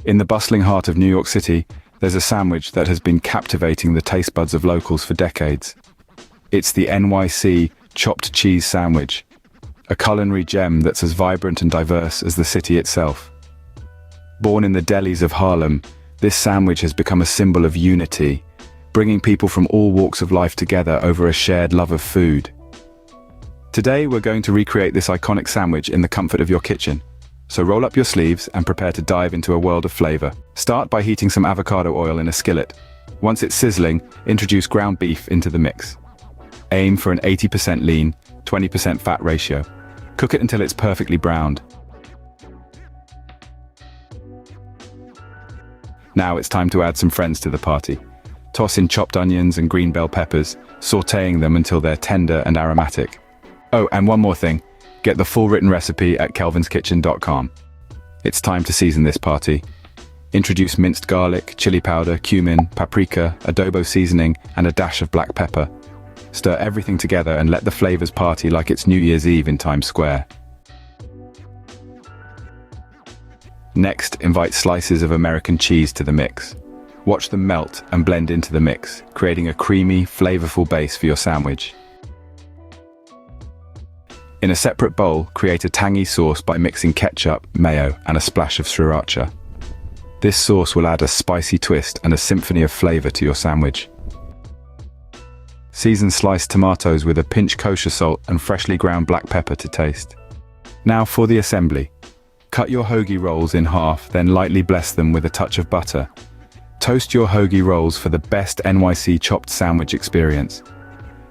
In the bustling heart of New York City, there's a sandwich that has been captivating the taste buds of locals for decades. It's the NYC chopped cheese sandwich, a culinary gem that's as vibrant and diverse as the city itself. Born in the delis of Harlem, this sandwich has become a symbol of unity, bringing people from all walks of life together over a shared love of food. Today, we're going to recreate this iconic sandwich in the comfort of your kitchen. So roll up your sleeves and prepare to dive into a world of flavor. Start by heating some avocado oil in a skillet. Once it's sizzling, introduce ground beef into the mix. Aim for an 80% lean, 20% fat ratio. Cook it until it's perfectly browned. Now it's time to add some friends to the party. Toss in chopped onions and green bell peppers, sautéing them until they're tender and aromatic. Oh, and one more thing. Get the full written recipe at kelvinskitchen.com. It's time to season this party. Introduce minced garlic, chili powder, cumin, paprika, adobo seasoning, and a dash of black pepper. Stir everything together and let the flavors party like it's New Year's Eve in Times Square. Next, invite slices of American cheese to the mix. Watch them melt and blend into the mix, creating a creamy, flavorful base for your sandwich. In a separate bowl, create a tangy sauce by mixing ketchup, mayo, and a splash of sriracha. This sauce will add a spicy twist and a symphony of flavor to your sandwich. Season sliced tomatoes with a pinch kosher salt and freshly ground black pepper to taste. Now for the assembly. Cut your hoagie rolls in half, then lightly bless them with a touch of butter. Toast your hoagie rolls for the best NYC chopped sandwich experience.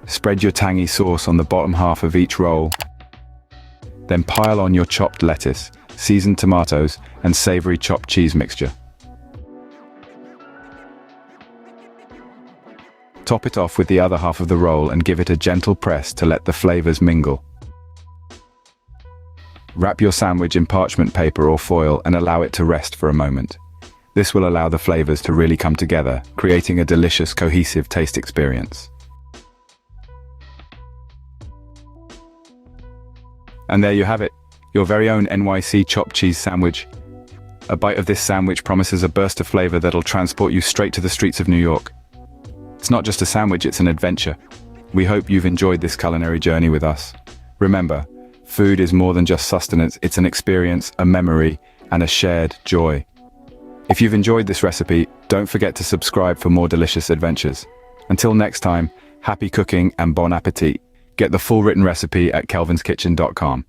Spread your tangy sauce on the bottom half of each roll. Then pile on your chopped lettuce, seasoned tomatoes, and savory chopped cheese mixture. Top it off with the other half of the roll and give it a gentle press to let the flavors mingle. Wrap your sandwich in parchment paper or foil and allow it to rest for a moment. This will allow the flavors to really come together, creating a delicious, cohesive taste experience. And there you have it, your very own NYC chopped cheese sandwich. A bite of this sandwich promises a burst of flavor that'll transport you straight to the streets of New York. It's not just a sandwich, it's an adventure. We hope you've enjoyed this culinary journey with us. Remember, food is more than just sustenance, it's an experience, a memory, and a shared joy. If you've enjoyed this recipe, don't forget to subscribe for more delicious adventures. Until next time, happy cooking and bon appetit. Get the full written recipe at kelvinskitchen.com.